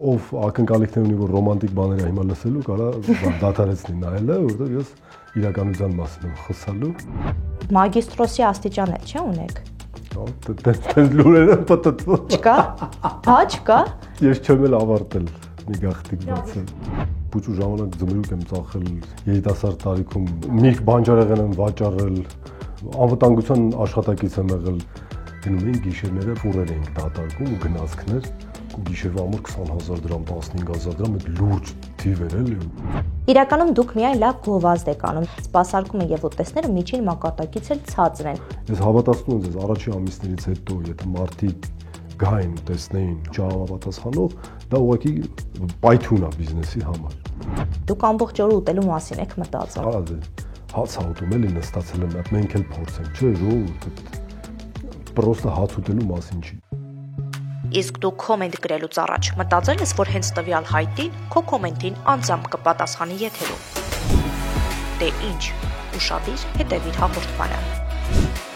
ով ակնկալիքներ ունի, որ ռոմանտիկ բաներ է հիմա լսելու, կարա դադարեցնի նայելը, որովհետև ես իրականության մասին եմ խոսալու։ Մագիստրոսի աստիճան էլ չէ ունեք։ Դες լուրերը պատտվում։ Չկա։ Հա, չկա։ Ես չեմ էլ ավարտել մի գաղտնիք բացել։ Փուճու ժամանակ ձմերուկ եմ ծախել երիտասարդ տարիքում, մի բանջարեղեն եմ վաճառել, անվտանգության աշխատակից եմ եղել։ Գնում էինք գիշերները ֆուրեր էինք դատարկում ու գնացքներ, գիշերվա համար 20,000 դրամ, 15,000 դրամ, այդ լուրջ թիվ էր էլի։ Իրականում դուք միայն լավ գովազդ եք անում, սպասարկումը եւ ուտեստները միջին մակարդակից էլ ցածր են։ Ես հավատացնում եմ, ձեզ առաջի ամիսներից հետո, եթե մարդիկ գային տեսնեին ճանապատասխանող, դա ուղղակի պայթյուն է բիզնեսի համար։ Դուք ամբողջ օրը ուտելու մասին եք մտածում։ Արա դե հաց ուտում էլի նստացել եմ, մենք էլ փորձենք, չէ՞, ժողովուրդ, պրոստը հաց ուտելու մասին չի։ Իսկ դու կոմենտ գրելուց առաջ մտածել ես, որ հենց տվյալ հայտին քո կոմենտին անձամբ կպատասխանի եթերում։ Դե ինչ, ուշադիր հետևիր հաղորդմանը։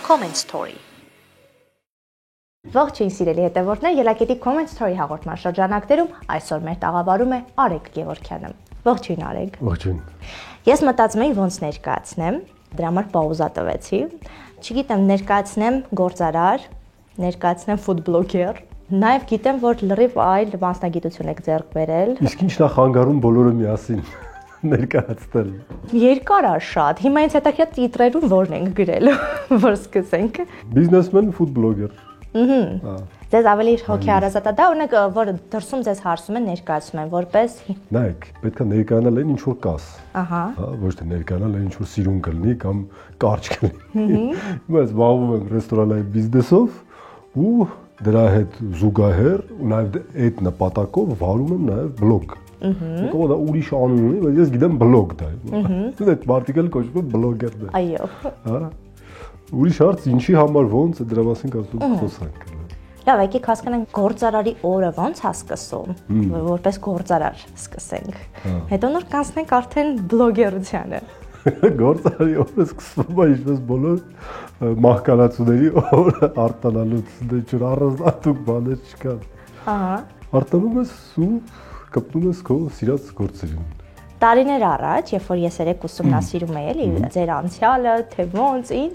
Comment Story։ Ողջույն սիրելի հետևորդներ, Ելակետի Comment Story հաղորդման շրջանակներում այսօր մեր տաղավարում է Արեգ Գևորգյանը։ Ողջույն Արեգ։ Ողջույն։ Ես մտածում էի ոնց ներկայացնեմ, դրա համար պաուզա տվեցի։ Չգիտեմ, ներկայացնեմ գործարար, ներկայացնեմ ֆուդբլոգեր։ Նաև գիտեմ, որ լրիվ այլ մասնագիտություն եք ձեռք բերել։ Իսկ ինչն է խանգարում բոլորը միասին ներկայացնել։ Երկար է շատ։ Հիմա ինձ հետաքրքիր տիտրերում որն ենք գրել, որ սկսենք։ Բիզնեսմեն, ֆուդբլոգեր։ Ձեզ ավելի հոգի հարազատ է դա, օրինակ, որ դրսում ձեզ հարցում են, ներկայացում են որպես։ Նայեք, պետք է ներկայանալ այն ինչ որ կաս։ Ահա։ Հա, ոչ թե ներկայանալ այն ինչ որ սիրուն կլինի կամ կարճ կլինի։ Հիմա ես զբաղվում եմ ռեստորանային բիզնեսով ու դրա հետ զուգահեռ ու նաև այդ նպատակով վարում եմ նաև բլոգ։ Եկող դա ուրիշ անուն ունի, բայց ես գիտեմ բլոգ դա։ Այդ մարդիկ էլ կոչվում են բլոգերներ։ Այո։ Հա։ Ուրիշ հարց ինչի համար ոնց է դրա մասին կարծում խոսանք։ Լավ, եկեք հասկանանք գործարարի օրը ոնց է սկսում, որպես գործարար սկսենք։ Հետո նոր կանցնենք արդեն բլոգերությանը։ Գործարարի օրը սկսվում է ինչպես բոլոր մահկանացուների օրը արտանալուց, դե ջուր առանձնատուկ բաներ չկան։ Ահա։ Արտանում ես ու կպնում ես քո սիրած գործերին։ Տարիներ առաջ, երբ որ ես երեք ուսումնասիրում էի, էլի ձեր անցյալը, թե ոնց, ինչ,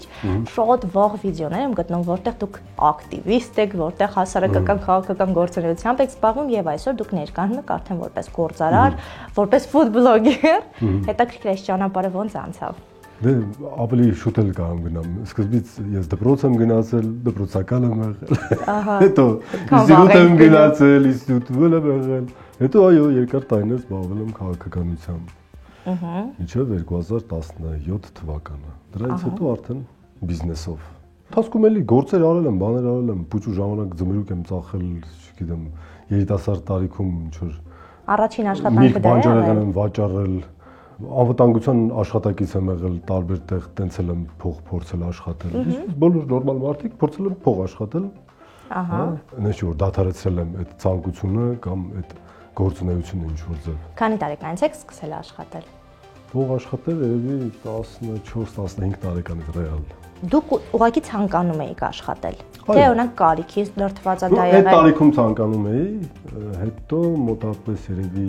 շատ վաղ վիդեոներ եմ գտնում, որտեղ դուք ակտիվիստ եք, որտեղ հասարակական քաղաքական գործունեությամբ եք զբաղվում եւ այսօր դուք ներկայանում եք արդեն որպես գործարար, որպես ֆուդբլոգեր։ Հետաքրքիր է ճանապարհը ոնց անցավ։ Դե ավելի շուտ էլ կարող գնամ։ Սկզբից ես դպրոց եմ գնացել, դպրոցական եմ եղել։ Ահա։ Հետո ինստիտուտ եմ գնացել, ինստիտուտ եմ եղել։ Հետո այո, երկար տարիներ զբաղվել եմ քաղաքականությամբ։ Ահա։ Մինչև 2017 թվականը։ Դրանից հետո արդեն բիզնեսով։ Ընթացքում էլի գործեր արել եմ, բաներ արել եմ, փուճու ժամանակ ձմերուկ եմ ծախել, չգիտեմ, երիտասարդ տարիքում ինչ որ առաջին աշխատանքը դա է։ Բանջարեղեն եմ վաճառել, անվտանգության աշխատակից եմ եղել տարբեր տեղ, տենցել եմ փող փորձել աշխատել։ Բոլոր նորմալ մարդիկ փորձել են փող աշխատել։ Ահա։ Ինչ որ դադարեցրել եմ այդ ցանկությունը կամ այդ գործունեությունը ինչ որ ձև։ Քանի տարեկանից եք սկսել աշխատել։ Փող աշխատել երևի 14-15 տարեկանից ռեալ։ Դուք ուղղակի ցանկանում էիք աշխատել։ Թե օրինակ կարիքից դրդված է դա եղել։ Այդ տարիքում ցանկանում էի, հետո մոտավորապես երևի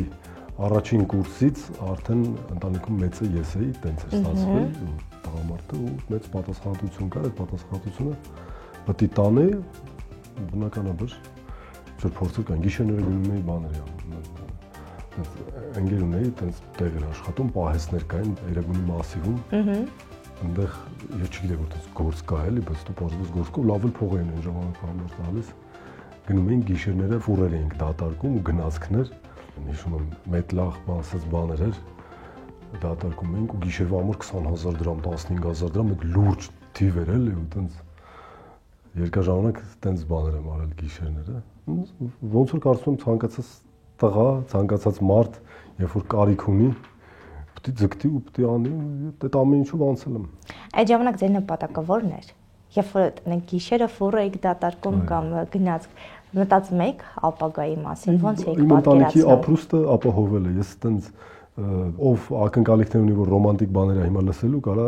առաջին կուրսից արդեն ընտանիքում մեծը ես էի, տենց էր ստացվել, տղամարդը ու մեծ պատասխանատվություն կար, այդ պատասխանատվությունը պետք է տանի, բնականաբար չէր փորձել կան, գիշերները գնում էի բաներ անում։ Ընկեր ունեի, տենց տեղ էր աշխատում, պահեսներ կային Երևանի մասիվում։ Այնտեղ ես չգիտեի որ տենց գործ կա էլի, բայց դու պարզապես գործ կա, լավ էլ փող էին այն ժամանակ համար տալիս։ Գնում էինք գիշերները ֆուրեր էինք դատարկում ու գնացքներ Նշում եմ մետլախ բանսած բաներ էր դատարկում էինք ու գիշերվա համար 20,000 դրամ, 15,000 դրամ, այդ լուրջ թիվ էր էլի ու տենց երկար ժամանակ տենց բաներ եմ արել գիշերները։ Ոնց որ կարծում եմ ցանկացած տղա, ցանկացած մարդ, երբ որ կարիք ունի, պետք է ձգտի ու պետք է անի, այդ ամեն ինչով անցել եմ։ Այդ ժամանակ ձեր նպատակը ո՞րն էր։ Երբ որ գիշերը ֆուր էիք դատարկում կամ գնաց մտածում եք ապագայի մասին, ոնց եք պատկերացնում։ Իմ ընտանիքի ապրուստը ապահովել է։ Ես տենց ով ակնկալիքներ ունի, որ ռոմանտիկ բաներ է հիմա լսելու, կարա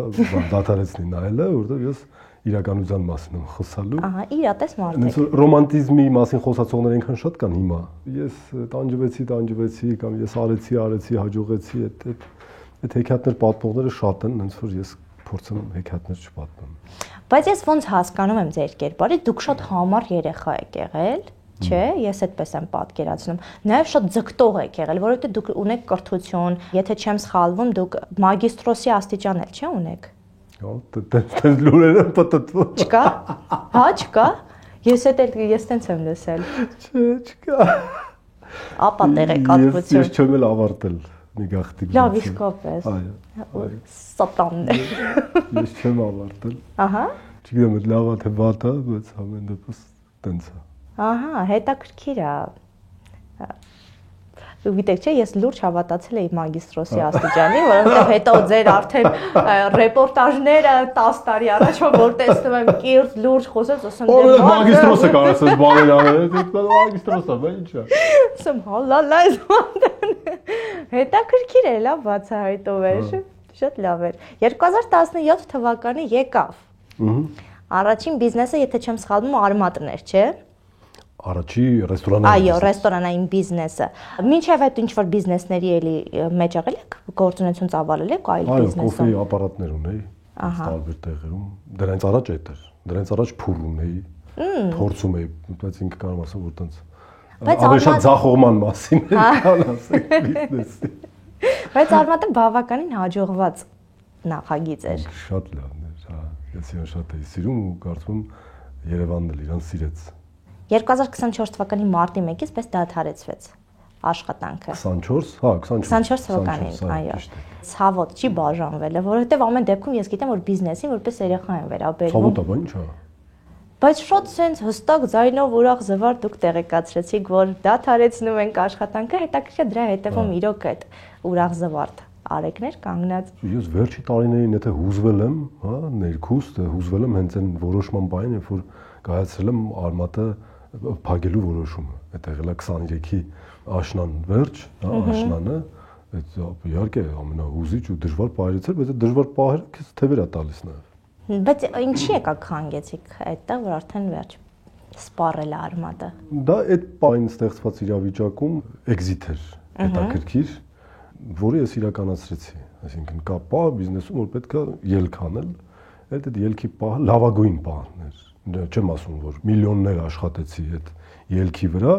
դադարեցնի նայելը, որովհետև ես իրականության մասին եմ խոսալու։ Ահա, իրատես մարդ եք։ Ռոմանտիզմի մասին խոսացողներ այնքան շատ կան հիմա։ Ես տանջվեցի կամ ես արեցի, հաջողեցի, այդ հեքիաթներ պատմողները շատ են, հենց որ ես փորձում եմ հեքիաթներ չպատմեմ։ Բայց ես ոնց հասկանում եմ ձեր կերպարը, դուք շատ համառ երեխա եք եղել, չէ, ես այդպես եմ պատկերացնում։ Նաև շատ ձգտող եք եղել, որովհետեւ դուք ունեք կրթություն, եթե չեմ սխալվում, դուք մագիստրոսի աստիճան էլ չէ ունեք։ Դες լուրերը պատտվում։ Չկա։ Հա, չկա։ Ես տենց եմ լսել։ Չկա։ Ապա տեղեկատվություն։ Ես չեմ էլ ավարտել մի գաղտնի։ Լավ, իսկապես։ Այո։ Սատանն է։ Ես չեմ ավարտել։ Ահա։ Չգիտեմ, լավ է թե վատ է, բայց ամեն դեպս տենց է։ Ահա, հետաքրքիր է։ Գիտեք, չէ, ես լուրջ հավատացել էի մագիստրոսի աստիճանի, որովհետև հետո ձեր արդեն ռեպորտաժները 10 տարի առաջ որ տեսնում եմ կիրթ լուրջ խոսած, ասում եմ մագիստրոսը կարծես բաներ անել, մագիստրոսը, բա ի՞նչ է։ Ասում հալալա հետաքրքիր է, լավ բացահայտով էր, շատ լավ էր։ 2017 թվականի եկավ։ Առաջին բիզնեսը, եթե չեմ սխալվում, Արմատն էր, չէ։ Առաջի ռեստորանային։ Այո, ռեստորանային բիզնեսը։ Մինչև այդ ինչ-որ բիզնեսների էլի մեջ եղել եք, գործունեություն ծավալել եք այլ բիզնեսում։ Այո, կոֆեի ապարատներ ունեի տարբեր տեղերում։ Դրանից առաջ այդ էր։ Դրանից առաջ փուր ունեի։ Փորձում էի, բայց ինքը կարող ասեմ, որ տենց ավելի ձախողման մասին կան ասենք բիզնեսի։ Բայց Արմատը բավականին հաջողված նախագիծ էր։ Շատ լավն էր, հա։ Ես իրեն շատ էի սիրում ու կարծում Երևանն էլ իրան սիրեց։ 2024 թվականի մարտի 1-ից պես դադարեցվեց աշխատանքը։ 24, հա, 24 թվականին, այո։ Ցավոտ չի բաժանվել, որովհետև ամեն դեպքում ես գիտեմ, որ բիզնեսին որպես երեխա են վերաբերվում։ Ցավոտ է, բա ի՞նչ է։ Բայց շատ sense հստակ ձայնով ուրախ զվար դուք տեղեկացրեցիք, որ դադարեցնում ենք աշխատանքը, հետաքրքիր դրա հետևում իրոք այդ ուրախ զվարթ արեկներ կանգնած։ Ես վերջի տարիներին եթե հուզվել եմ, հա, ներքուստ հուզվել եմ հենց այն որոշման բանին, երբ որ կայացրել եմ Արմատը փակելու որոշումը։ Այդ եղել է 23-ի աշնան վերջ, հա, աշնանը, այդ իհարկե ամենահուզիչ ու դժվար պահերից էր, բայց այդ դժվար պահերը քեզ թևեր է տալիս նաև։ Բայց ինչի եկաք հանգեցիք այդտեղ, որ արդեն վերջ սպառել է Արմատը։ Դա այդ պահին ստեղծված իրավիճակում էքզիտ էր, հետաքրքիր, որը ես իրականացրեցի, այսինքն կա պահ բիզնեսում, որ պետք է ելք անել, այդ ելքի պահը լավագույն պահն էր։ Չեմ ասում, որ միլիոններ աշխատեցի այդ ելքի վրա,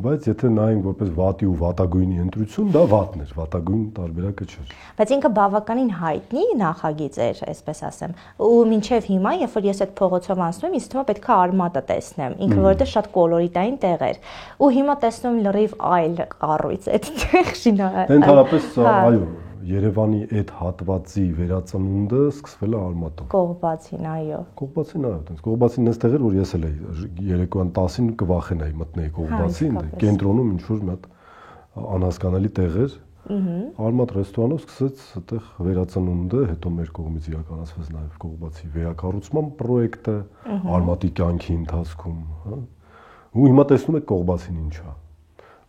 բայց եթե նայենք որպես վատի ու վատագույնի ընտրություն, դա վատն էր, վատագույն տարբերակը չէր։ Բայց ինքը բավականին հայտնի նախագիծ էր, այսպես ասեմ, ու մինչև հիմա, երբ որ ես այդ փողոցով անցնում եմ, ինձ թվում է պետք է Արմատը տեսնեմ, ինքը որովհետև շատ կոլորիտային տեղ էր, ու հիմա տեսնում եմ լրիվ այլ կառույց այդտեղ շինարար։ Ընդհանրապես, այո, Երևանի այդ հատվածի վերածնունդը սկսվել է Արմատով։ Կողբացին, այո։ Կողբացին, այո, այդպես Կողբացին նես տեղեր, որ ես էլ էի երեկոյան 10-ին կվախենայի մտնեի Կողբացին, կենտրոնում ինչ որ մի հատ անհասկանալի տեղեր։ Արմատ ռեստորանով սկսեց այդտեղ վերածնունդը, հետո մեր կողմից իրականացվեց նաև Կողբացի վերակառուցման պրոյեկտը Արմատի կյանքի ընթացքում, հա։ Ու հիմա տեսնում եք Կողբացին ինչ է։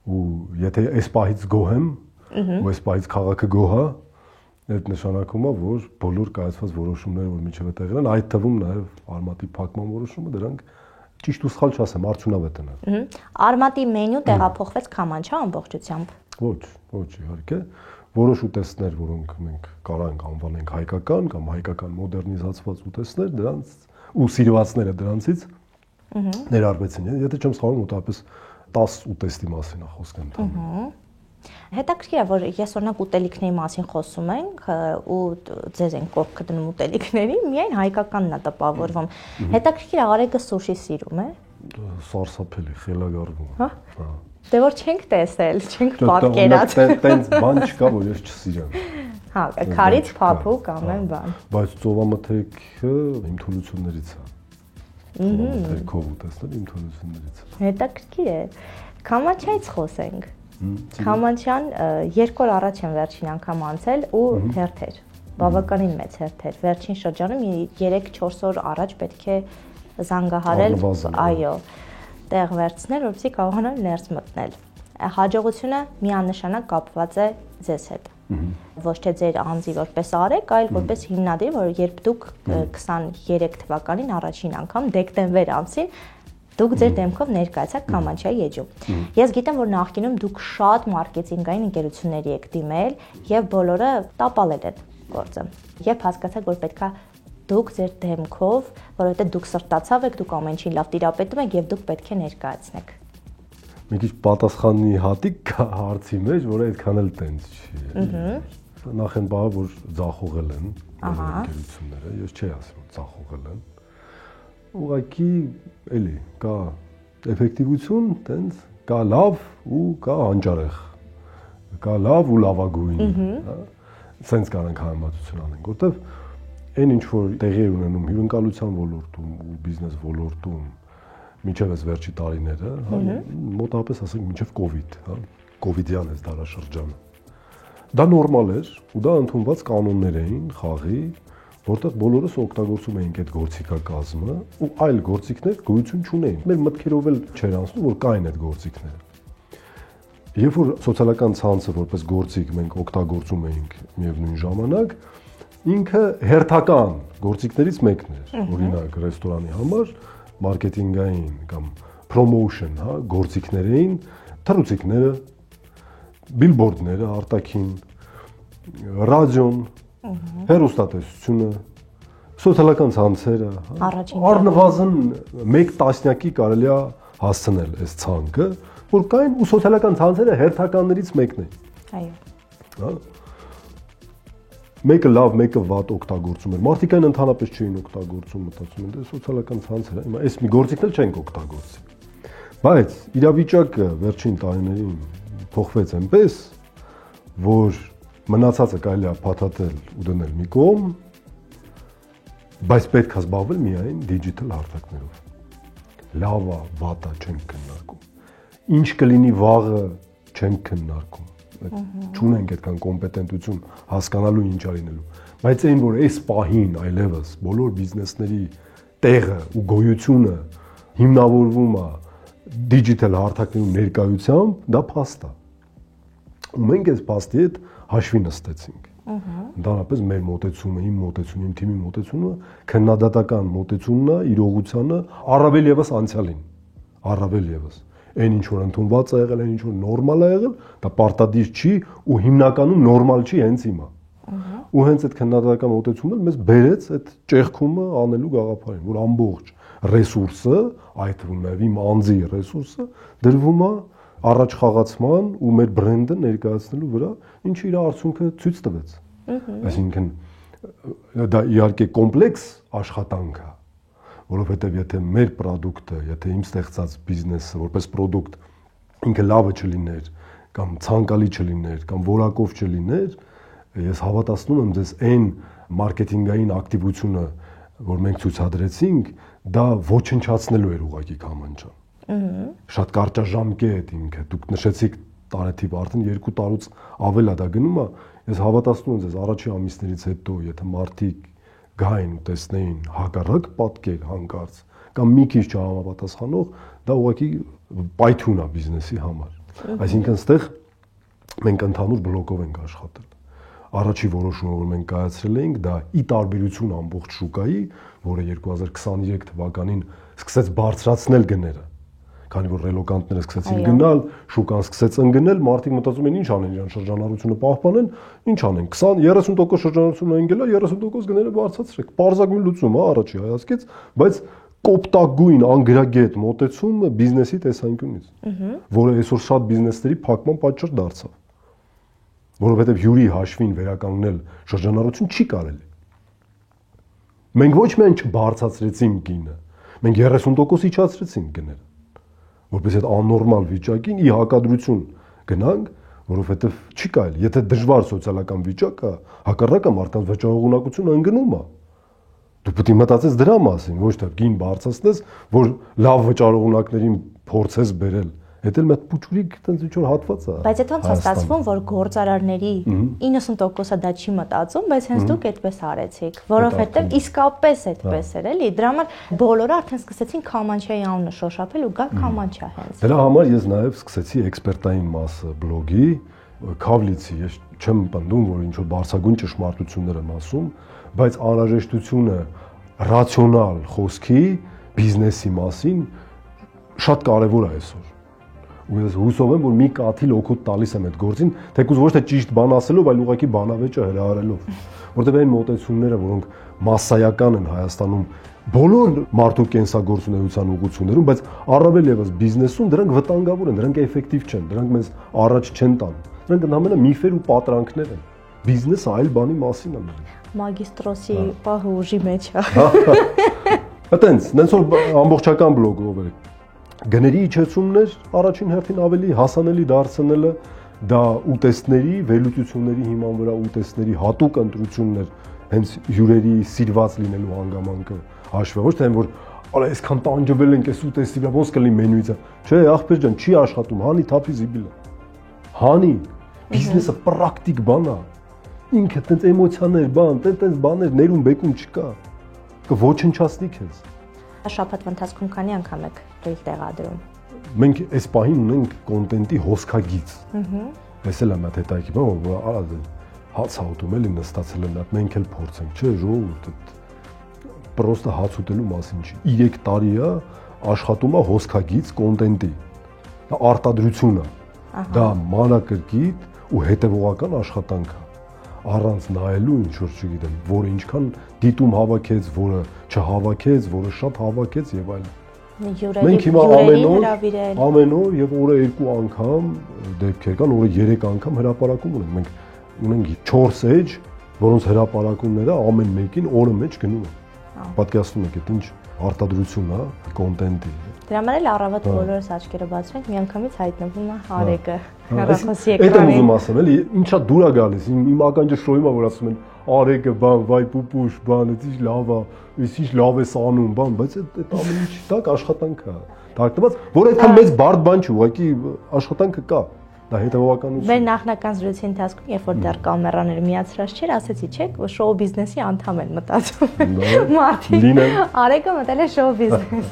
Ու եթե այս պահից գոհ եմ, ու այս պահից քաղաքը գոհ է, այդ նշանակում է, որ բոլոր կայացված որոշումները, որ միջև է տեղել են, այդ թվում նաև Արմատի փակման որոշումը, դրանք ճիշտ ու սխալ չասեմ, արդյունավետ են։ Արմատի մենյու տեղափոխվեց Քամանչա ամբողջությամբ։ Ոչ, իհարկե, որոշ ուտեստներ, որոնք մենք կարող ենք անվանենք հայկական կամ հայկական մոդեռնիզացված ուտեստներ, դրանց ու սիրվածները դրանցից ներառվեցին։ Եթե չեմ սխալվում, մոտավորապես 10 ուտեստի մասին է խոսքը ընդհանրապես։ Հետաքրքիր է, որ ես օրինակ ուտելիքների մասին խոսում ենք ու ձեզ են կողքը դնում ուտելիքների, միայն հայկականն է տպավորվում։ Հետաքրքիր է, Արեգը սուշի սիրում է։ Սարսափելի, խելագարվում։ Հա։ Դե որ չենք տեսել, չենք պատկերացրել։ Տենց բան չկա, որ ես չսիրեմ։ Հա, քարից փափուկ ամեն բան։ Բայց ծովամթերքը իմ թուլություններից է։ Թերքով ուտեստել իմ թուլություններից է։ Հետաքրքիր է։ Քամանչայից խոսենք։ Քամանչյան 2 օր առաջ եմ վերջին անգամ անցել ու հերթեր, բավականին մեծ հերթեր։ Վերջին շրջանում 3-4 օր առաջ պետք է զանգահարել, այո, տեղ վերցնել, որպեսզի կարողանալ ներս մտնել։ Հաջողությունը միանշանակ կապված է ձեզ հետ։ Ոչ թե ձեր անձի որպես արեք, այլ որպես հիմնադիր, որ երբ դուք 23 թվականին առաջին անգամ դեկտեմբեր ամսին դուք ձեր դեմքով ներկայացաք Քամանչիայի էջում։ Ես գիտեմ, որ նախկինում դուք շատ մարքեթինգային ընկերությունների եք դիմել եւ բոլորը տապալել են գործը։ Երբ հասկացաք, որ պետքա դուք ձեր դեմքով, որովհետեւ դուք սրտացավ եք, դուք ամեն ինչին լավ տիրապետում եք եւ դուք պետք է ներկայացնեք։ Մի քիչ պատասխանի հատիկ կա հարցի մեջ, որը այդքան էլ տենց չի։ Նախ են բաղը, որ ձախողել են ընկերությունները, ես չի ասում, որ ձախողել են։ Ուղղակի էլի կա էֆեկտիվություն, տենց կա լավ ու կա անջարեղ։ Կա լավ ու լավագույն, հա։ Սենց կարանք համեմատություն անենք, որտեվ այն ինչ որ տեղի է ունենում հյուրընկալության ոլորտում ու բիզնես ոլորտում մինչև այս վերջի տարիները, հա, մոտավորապես ասենք մինչև կոവിഡ്, հա, կոവിഡ്յան այս դարաշրջանը։ Դա նորմալ էր ու դա ընդունված կանոններ էին խաղի, որտեղ բոլորս օգտագործում էինք այդ գործիքակազմը ու այլ գործիքներ գոյություն չունեին։ Մեր մտքերով էլ չէր անցնում, որ կային այդ գործիքները։ Երբ որ սոցիալական ցանցը որպես գործիք մենք օգտագործում էինք միևնույն ժամանակ, ինքը հերթական գործիքներից մեկն էր։ Օրինակ ռեստորանի համար մարքեթինգային կամ promotion, հա, գործիքներ էին, թռուցիկները, բիլբորդները, արտաքին, ռադիոն, հեռուստատեսությունը, սոցիալական ցանցերը, առնվազն 1 տասնյակի կարելի է հասցնել այս ցանկը, որ կային ու սոցիալական ցանցերը հերթականներից մեկն է։ Այո։ Հա։ Մեկը լավ, մեկը վատ օգտագործում էր։ Մարդիկ այն ընդհանրապես չէին օգտագործում, մտածում են, դե սոցիալական ցանցերը, հիմա այս մի գործիքներ չենք օգտագործի։ Բայց իրավիճակը վերջին տարիներին փոխվեց այնպես, որ մնացածը կարելի է փաթաթել ու դնել մի կողմ, բայց պետք է զբաղվել միայն դիջիտալ հարթակներով։ Լավա, վատա չենք քննարկում։ Ինչ կլինի վաղը չենք քննարկում։ Չունենք այդքան կոմպետենտություն հասկանալու ինչ արինելու։ Բայց այն որ այս պահին այլևս բոլոր բիզնեսների տեղը ու գոյությունը հիմնավորվում է դիջիտալ հարթակներում ներկայությամբ, դա փաստ է։ Ու մենք այս փաստի հետ հաշվի նստեցինք։ Ընդհանրապես մեր մոտեցումը, իմ մոտեցումը, իմ թիմի մոտեցումը քննադատական մոտեցումն է իրողությանը, առավել եւս անցյալին, առավել եւս այն ինչ որ ընդունված է եղել, այն ինչ որ նորմալ է եղել, դա պարտադիր չի ու հիմնականում նորմալ չի հենց հիմա։ Ու հենց այդ քննադատական մոտեցումն էլ մեզ բերեց այդ ճեղքումը անելու գաղափարին, որ ամբողջ ռեսուրսը, այդ թվում նաև իմ անձի ռեսուրսը դրվում է առաջ խաղացման ու մեր բրենդը ներկայացնելու վրա, ինչը իր արդյունքը ցույց տվեց։ Այսինքն դա իհարկե կոմպլեքս աշխատանք է, որովհետև եթե մեր պրոդուկտը, եթե իմ ստեղծած բիզնեսը որպես պրոդուկտ ինքը լավը չլիներ կամ ցանկալի չլիներ կամ որակով չլիներ, ես հավատացնում եմ ձեզ այն մարքեթինգային ակտիվությունը, որ մենք ցուցադրեցինք, դա ոչնչացնելու էր ուղղակի Քամանչան։ Շատ կարճաժամկետ ինքը, դուք նշեցիք տարեթիվ արդեն 2 տարուց ավել է դա գնում է, ես հավատացնում եմ ձեզ առաջի ամիսներից հետո, եթե մարդիկ գային ու տեսնեին հակառակ պատկեր հանկարծ կամ մի քիչ չհամապատասխանող, դա ուղղակի պայթյուն է բիզնեսի համար։ Այսինքն ստեղ մենք ընդհանուր բլոկով ենք աշխատել։ Առաջի որոշումը, որ մենք կայացրել էինք, դա ի տարբերություն ամբողջ շուկայի, որը 2023 թվականին սկսեց բարձրացնել գները, քանի որ ռելոկանտները սկսեցին գնալ, շուկան սկսեց ընկնել, մարդիկ մտածում են ինչ անեն, իրան շրջանառությունը պահպանեն, ինչ անեն, 20-30% շրջանառությունը ընկել է, 30% գները բարձրացրեք։ Պարզագույն լուծում է առաջի հայացքից, բայց կոպտագույն անգրագետ մոտեցումը բիզնեսի տեսանկյունից, որը այսօր շատ բիզնեսների փակման պատճառ դարձավ, որովհետև հյուրի հաշվին վերականգնել շրջանառություն չի կարելի։ Մենք ոչ միայն չբարձրացրեցինք գինը, մենք 30% իջացրեցինք գները, որպես այդ աննորմալ վիճակին ի հակադրություն գնանք, որովհետև չի կարելի, եթե դժվար սոցիալական վիճակ է, հակառակը մարդկանց վճարողունակությունը ընկնում է։ Դու պետք է մտածես դրա մասին, ոչ թե գին բարձրացնես, որ լավ վճարողունակներին փորձես բերել։ Դա էլ մեծ փուչուրիկ տենց ինչ-որ հատված է։ Բայց այդ ոնց է ստացվում, որ գործարարների 90%-ը դա չի մտածում, բայց հենց դուք այդպես արեցիք, որովհետև իսկապես այդպես էր, էլի։ Դրա համար բոլորը արդեն սկսեցին Քամանչիայի անունը շոշափել ու գալ Քամանչիա հենց։ Դրա համար ես նաև սկսեցի էքսպերտային մասը բլոգի, Քավլիցի, ես չեմ պնդում, որ ինչ որ բարձրագույն ճշմարտություններ եմ ասում, բայց անհրաժեշտությունը ռացիոնալ խոսքի բիզնեսի մասին շատ կարևոր է այսօր։ Ու ես հուսով եմ, որ մի կաթիլ օգուտ տալիս եմ այդ գործին, թեկուզ ոչ թե ճիշտ բան ասելով, այլ ուղղակի բանավեճը հրահարելով, որտեղ այն մոտեցումները, որոնք մասսայական են Հայաստանում բոլոր մարդու կենսագործունեության ուղղություններում, բայց առավել եւս բիզնեսում դրանք վտանգավոր են, դրանք էֆեկտիվ չեն, դրանք մեզ առաջ չեն տան։ Դրանք ընդհանրապես միֆեր ու պատրանքներ են։ Բիզնեսը այլ բանի մասին է։ Մագիստրոսի պահը ուժի մեջ է։ Այտենց, նենց որ ամբողջական բլոգով է։ Գների իջեցումներ առաջին հերթին ավելի հասանելի դարձնելը, դա ուտեստների, վերլուծությունների հիման վրա ուտեստների հատուկ ընտրություններ, հենց հյուրերի սիրված լինելու հանգամանքը հաշվի, ոչ թե այն որ արա այսքան տանջվել ենք այս ուտեստի վրա, ոնց կլինի մենյուից։ Չէ, ախպեր ջան, չի աշխատում, հանի թափի զիբիլը։ Հանի, բիզնեսը պրակտիկ բան է։ Ինքը տենց էմոցիաներ, տենց բաներ ներում բեկում չկա։ Կոչնչացնի քեզ։ Շաբաթվա ընթացքում քանի անգամ եք դրիլ տեղադրում։ Մենք այս պահին ունենք կոնտենտի հոսքագիծ։ Այս էլ է մատ հետայքի բան, որ արա հաց հաուտում էլի նստացել են, մենք էլ փորձենք, չէ, ժողովուրդ, պրոստը հաց ուտելու մասին չի։ 3 տարի է աշխատում է հոսքագիծ կոնտենտի։ Դա արտադրություն է։ Դա մանրակրկիտ ու հետևողական աշխատանք է։ Առանց նայելու ինչ որ չգիտեմ, որը ինչքան դիտում հավաքեց, որը չհավաքեց, որը շատ հավաքեց եւ այլն։ Մենք հիմա ամեն օր եւ օրը 2 անգամ դեպքեր կան, օրը 3 անգամ հրապարակում ունենք։ Մենք ունենք 4 էջ, որոնց հրապարակումները ամեն մեկին օրը մեջ գնում են։ Պատկերացնում եք, այդ ինչ արտադրություն է, կոնտենտի։ Դրա համար էլ առավոտ բոլորս աչքերը բացում ենք, միանգամից հայտնվում է Արեգը։ Հեռախոսի էկրանին։ Այդ եմ ուզում ասեմ, էլի, ինչա դուր է գալիս, իմ ականջը շոյում է, որ ասում են Արեգը, բան, վայ պուպուշ, բան, այդ ինչ լավ է, այս ինչ լավ ես անում, բան, բայց այդ ամեն ինչի տակ աշխատանք է։ Դակտված, որ այդքան մեծ բարդ բան չի, ուղղակի աշխատանքը կա։ Դա հետևողականություն։ Մեր նախնական զրույցի ընթացքում, երբ որ դեռ կամերաները միացրած չէր, ասեցի, չէ՞, որ շոու բիզնեսի անդամ են մտածում։ Մարդիկ։ Արեգը մտել է շոու բիզնես։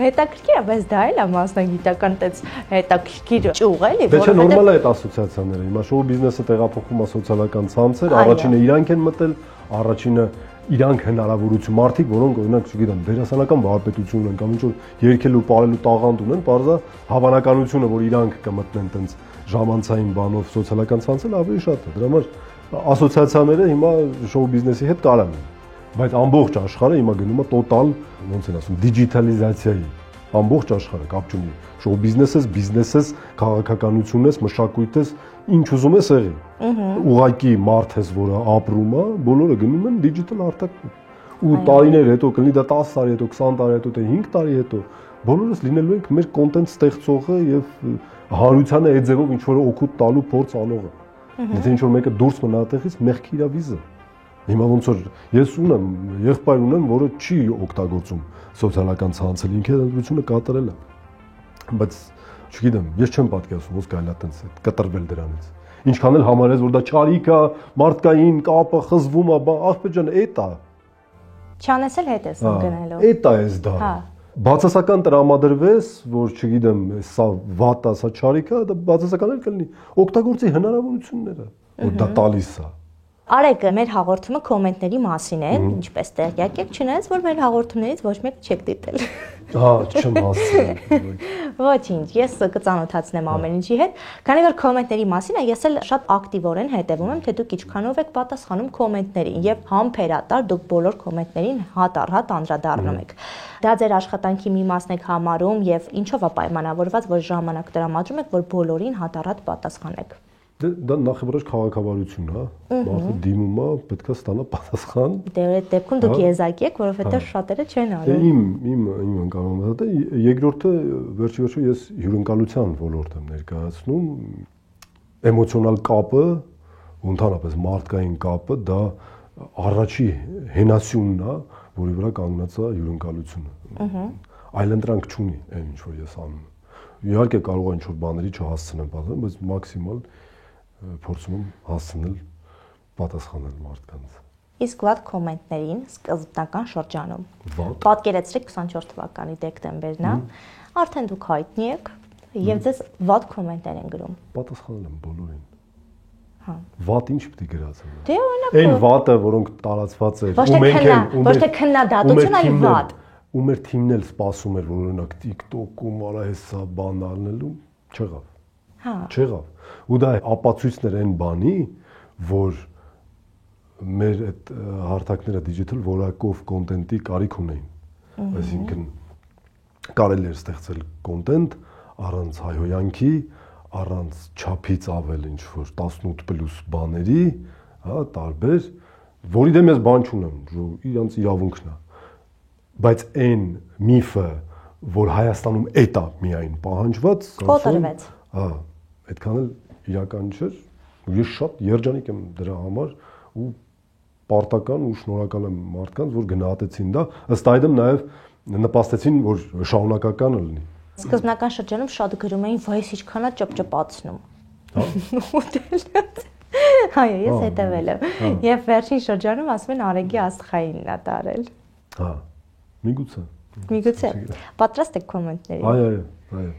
Հետաքրքիր է, բայց դա էլ է մասնագիտական տես հետաքրքիր ճյուղ էլի, որովհետեւ Դե չէ, նորմալ է այդ ասոցիացիաները։ Հիմա շոու բիզնեսը տեղափոխվում է սոցիալական ցանցեր, առաջինը իրանք են մտել, առաջինը իրանք հնարավորություն մարդիկ, որոնք օրինակ, չգիտեմ, դերասանական վարպետություն ունեն կամ ինչ որ երգելու, պարելու տաղանդ ունեն, բարձա հավանականությունը, որ իրանք կմտնեն տենց ժամանցային բանով սոցիալական ցանցել ավելի շատ է։ Դրա համար ասոցիացիաները հիմա շոու բիզնեսի հետ կարան են, բայց ամբողջ աշխարհը հիմա գնում է տոտալ, ոնց են ասում, դիջիտալիզացիայի։ Ամբողջ աշխարհը կապ չունի։ Շոու բիզնեսես, քաղաքականությունես, մշակույթես, ինչ ուզում ես եղի։ Ուղղակի մարդ ես, որը ապրում է, բոլորը գնում են դիջիտալ արտաքին։ Ու տարիներ հետո կլինի դա 10 տարի հետո, 20 տարի հետո, թե 5 տարի հետո, բոլորս լինելու ենք մեր կոնտենտ ստեղծողը եւ հանրությանը այդ ձևով ինչ որ օգուտ տալու փորձ անողը։ Եթե ինչ որ մեկը դուրս մնա այդտեղից, մեղքի իր վիզը։ Հիմա ոնց որ ես ունեմ, եղբայր ունեմ, որը չի օգտագործում սոցիալական ցանցերը, ինքը դրությունը կատարել է։ Բայց չգիտեմ, ես չեմ պատկերացնում ոնց կարելի է տենց կտրվել դրանից։ Ինչքան էլ համարես, որ դա չարիք է, մարդկային կապը խզվում է, ախպեր ջան, էդ է։ Չանես էլ հետ ես գնալով։ Էդ է էս դա։ Բացասական տրամադրվես, որ չգիտեմ, սա վատ է, սա չարիք է, դա բացասական էլ կլինի։ Օգտագործի հնարավորությունները, որ դա տալիս է։ Արեգը մեր հաղորդումը կոմենտների մասին է, ինչպես տեղյակ եք, չնայած որ մեր հաղորդումներից ոչ մեկ չեք դիտել։ Հա, չեմ հասցրել։ Ոչինչ, ես կծանոթացնեմ ամեն ինչի հետ, քանի որ կոմենտների մասին է, ես էլ շատ ակտիվորեն հետևում եմ, թե դուք ինչքանով եք պատասխանում կոմենտներին եւ համբերատար դուք բոլոր կոմենտներին հատ առ հատ անդրադառնում եք։ Դա ձեր աշխատանքի մի մասն եք համարում եւ ինչով է պայմանավորված, որ ժամանակ տրամադրում եք, որ բոլորին հատ առ հատ պատասխանեք։ Դա նախ-ի-վերջ քաղաքավարություն է, մարդը դիմում է, պետք է ստանա պատասխան։ Դե այդ դեպքում դուք եզակի եք, որովհետեւ շատերը չեն անում։ Իմ ընկալումը դա է, երկրորդը վերջի ես հյուրընկալության ոլորտ եմ ներկայացնում, էմոցիոնալ կապը, ընդհանրապես մարդկային կապը, դա առաջի հենասյունն է, որի վրա կանգնած է հյուրընկալությունը։ Այլընտրանք չունի այն ինչ որ ես անում։ Իհարկե կարող է ինչ որ բաների չհասցնեմ, բայց մաքսիմալ փորձում եմ հասցնել պատասխանել մարդկանց։ Իսկ վատ կոմենտներին սկզբնական շրջանում։ Պատկերացրեք 24 թվականի դեկտեմբերն է, արդեն դուք հայտնի եք, եւ ձեզ վատ կոմենտներ են գրում։ Պատասխանել եմ բոլորին։ Հա։ Վատ ինչ պետք է գրածեմ։ Դե օրինակ Այն վատը, որոնք տարածված էր, ոչ թե քննադատություն, այլ վատ։ Ու մեր թիմն էլ սպասում էր, որ օրինակ TikTok-ում արա հեսա բան առնելու, չեղավ։ Հա։ Չեղավ։ Ու դա ապացույցն էր այն բանի, որ մեր այդ հարթակները digital որակով կոնտենտի կարիք ունեին։ Այսինքն կարելի էր ստեղծել կոնտենտ առանց հայհոյանքի, առանց չափից ավել ինչ որ 18+ բաների, հա, տարբեր, որի դեմ ես բան չունեմ, իրանց իրավունքն է։ Բայց այն միֆը, որ Հայաստանում էտա միայն պահանջված, կոտրվեց։ Հա, այդքան էլ իրական չէր։ Ես շատ երջանիկ եմ դրա համար ու պարտական ու շնորհակալ եմ մարդկանց, որ գնահատեցին դա, ըստ այդմ նաև նպաստեցին, որ շարունակական լինի։ Սկզբնական շրջանում շատ գրում էին, վայ, ինչքան է ճպճպացնում։ Հայ, ես հետևել եմ։ Եվ վերջին շրջանում ասում են Արեգի աստղայինն է տարել։ Հա, միգուցե։ Միգուցե։ Պատրաստ եք կոմենտների։ Այո։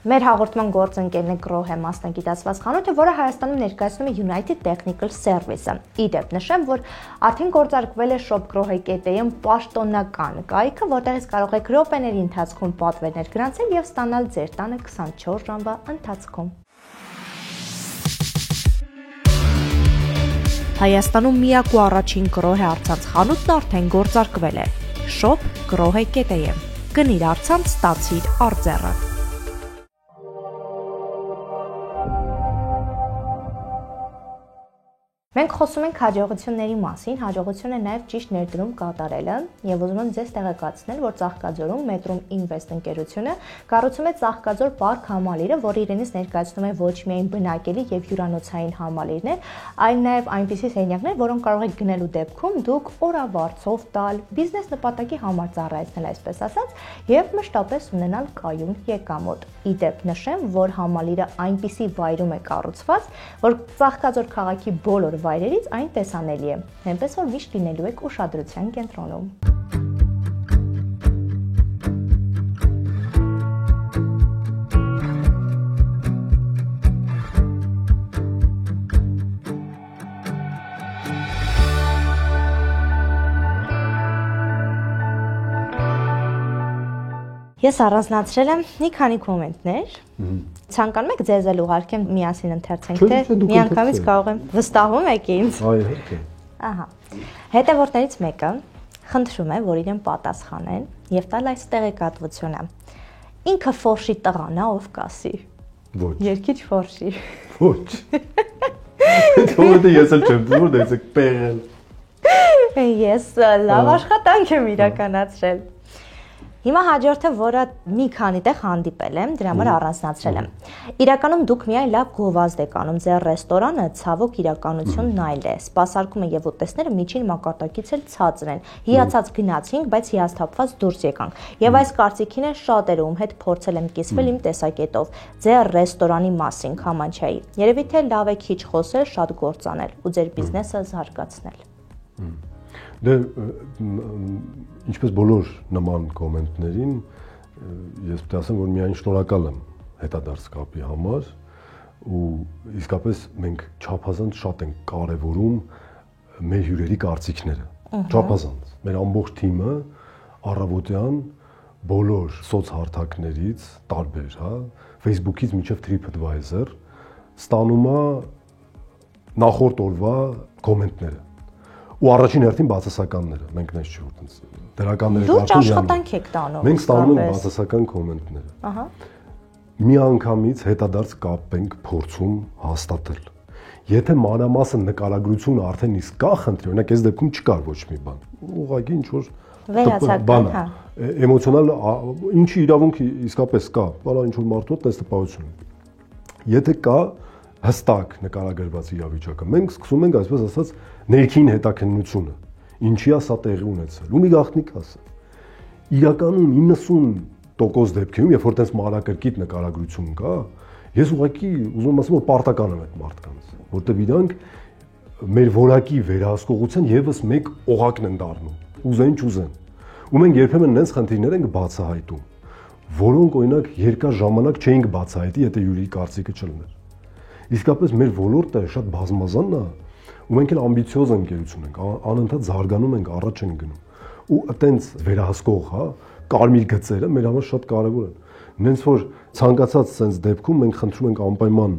Մեր հաղորդման գործընկերն է Grohe մասնագիտացված խանութը, որը Հայաստանում ներկայացնում է United Technical Service-ը։ Իդեպ նշեմ, որ արդեն գործարկվել է Shop Grohe կետեյում պաշտոնական կայքը, որտեղից կարող եք րոպեների ընթացքում պատվերներ գրանցել եւ ստանալ ձեր տանը 24 ժամվա ընթացքում։ Հայաստանում միակ ու առաջին Grohe առցանց խանութն արդեն գործարկվել է։ Shop Grohe կետեյում։ Գնիր առցանց, ստացիր արձեռը։ Մենք խոսում ենք հաջողությունների մասին, հաջողությունը նաև ճիշտ ներդրում կատարելը, եւ ուզում եմ ձեզ տեղեկացնել, որ Ծաղկաձորում Metrum Invest ընկերությունը կառուցում է Ծաղկաձոր Park համալիրը, որը իրենից ներկայացնում է ոչ միայն բնակելի եւ հյուրանոցային համալիրներ, այլ նաև այնպիսի սենյակներ, որոնք կարող եք գնելու դեպքում դուք օրավարձով տալ, բիզնես նպատակի համար ծառայեցնել, այսպես ասած, եւ մշտապես ունենալ կայուն եկամուտ։ Իդեպ նշեմ, որ համալիրը այնպիսի վայրում է կառուցված, որ Ծաղկաձոր քաղաքի բոլոր վայրերից այն տեսանելի է, այնպես որ միշտ լինելու եք ուշադրության կենտրոնում։ Ես առանձնացրել եմ մի քանի կոմենտներ։ Ցանկանում եք ձեզ էլ ուղարկեմ միասին ընթերցենք, թե միանգամից կարող եմ վստահում եք ինձ։ Այո, իհարկե։ Ահա։ Հետևորդներից մեկը խնդրում է, որ իրեն պատասխանեն եւ տալ այս տեղեկատվությունը։ Ինքը ֆորշի տղան է, ով կասի։ Ոչ։ Երկիչ ֆորշի։ Ոչ։ Դե ես էլ չեմ դու դες եք պեղել։ Ես լավ աշխատանք եմ իրականացրել։ Հիմա հաջորդը, որը մի քանի տեղ հանդիպել եմ, դրա համար առանձնացրել եմ։ Իրականում դուք միայն լավ գովազդ եք անում, ձեր ռեստորանը ցավոք իրականությունն այլ է։ Սպասարկումը եւ ուտեստները միջին մակարդակից էլ ցածր են։ Հիացած գնացինք, բայց հիասթափված դուրս եկանք։ Եվ այս կարծիքին են շատերը, ում հետ փորձել եմ կիսվել իմ տեսակետով։ Ձեր ռեստորանի մասին Քամանչայի։ Երևի թե լավ է քիչ խոսել, շատ գործանել ու ձեր բիզնեսը զարգացնել։ Դե ինչպես բոլոր նման կոմենտներին ես պետք է ասեմ, որ միայն շնորհակալ եմ հետադարձ կապի համար ու իսկապես մենք չափազանց շատ ենք կարևորում մեր հյուրերի կարծիքները։ Չափազանց։ Մեր ամբողջ թիմը առավոտյան բոլոր սոցհարթակներից տարբեր, հա, Facebook-ից մինչև TripAdvisor ստանում է նախորդ օրվա կոմենտները։ Ու առաջին հերթին բացասականները, մենք նես չի որ դրականները դուք աշխատանք եք տանում։ Մենք ստանում ենք բացասական կոմենտները։ Ահա։ Մի անգամից հետադարձ կապ ենք փորձում հաստատել։ Եթե մանրամասն նկարագրությունը արդեն իսկ կա խնդրի, օրինակ այս դեպքում չկար ոչ մի բան։ Ուղղակի ինչ որ վերացական, հա։ Էմոցիոնալ ինչի իրավունք իսկապես կա, բալա ինչ որ մարդու հետ տպավորություն։ Եթե կա հստակ նկարագրված իրավիճակը, մենք սկսում ենք այսպես ասած ներքին հետաքննությունը, ինչի է սա տեղի ունեցել, ու մի գաղտնիք ասեմ։ Իրականում 90% դեպքերում, երբ որ տես մանրակրկիտ նկարագրություն կա, ես ուղղակի ուզում եմ ասեմ, որ պարտական եմ այդ մարդկանց, որտեղ իրանք մեր որակի վերահսկողության եւս մեկ օղակն են դառնում, ուզեն չուզեն։ Ու մենք երբեմն նենց խնդիրներ ենք բացահայտում։ որոնք օրինակ երկար ժամանակ չէինք բացահայտի, եթե յուրի կարծիքը չլներ։ Իսկապես մեր ոլորտը շատ բազմազանն է, ու մենք էլ ամբիցիոզ ընկերություն ենք, անընդհատ զարգանում ենք, առաջ ենք գնում։ Ու այտենց վերահսկող, հա, կարմիր գծերը մեր համար շատ կարևոր են։ Նենց որ ցանկացած sense դեպքում մենք խնդրում ենք անպայման,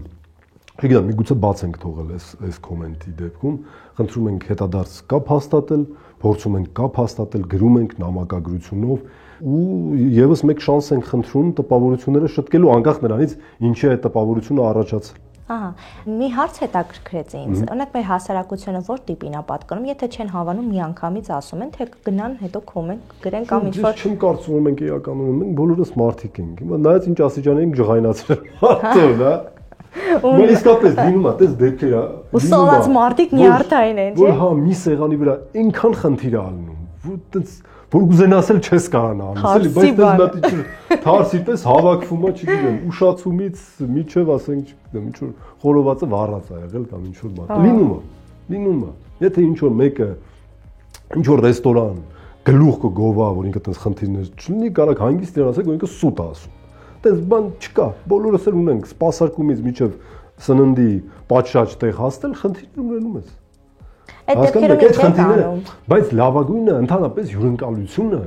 չգիտեմ, միգուցե բաց ենք թողել այս կոմենտի դեպքում, խնդրում ենք հետադարձ կապ հաստատել, փորձում ենք կապ հաստատել, գրում ենք նամակագրությունով ու եւս մեկ շանս ենք խնդրում տպավորությունները շտկելու անկախ նրանից ինչի է տպավորությունը առաջացել։ Ահա, մի հարց հետաքրքրեց ինձ։ Օրինակ մեր հասարակությունը որ տիպին է պատկանում, եթե չեն հավանում միանգամից ասում են, թե գնան հետո կոմենտ գրեն կամ ինչ-որ։ Ես չեմ կարծում, որ մենք իրականում ենք, բոլորս մարդիկ ենք։ Հիմա նայած ինչ ասիճան ենք ջղայնացրել մարդուն, հա։ Ու իսկապես լինում է, տես դեպքեր է։ Ու սոված մարդիկ նյարդային են, չէ՞։ Որ հա մի սեղանի վրա այնքան խնդիր է ալնում, որ տես որ ուզենասել չես կարողանա ասել, բայց դες մատիճ թարսի պես հավաքվում է, չգիտեմ, ուշացումից միջև ասենք, չգիտեմ, ինչ որ խորովածը վառած է եղել կամ ինչ որ բան։ Լինում է։ Եթե ինչ որ մեկը ինչ որ ռեստորան գլուխ կգովա, որ ինքը տես խնդիրներ չունի, կարող հանգիստ ասեք, որ ինքը սուտ է ասում։ Տես բան չկա, բոլորս էլ ունենք սպասարկումից միջև սննդի պատշաճ տեղ հասնել, խնդիրներ ունենում ես։ Այդ դեպքերում ինչ է անում։ Բայց լավագույնը ընդհանրապես հյուրընկալությունը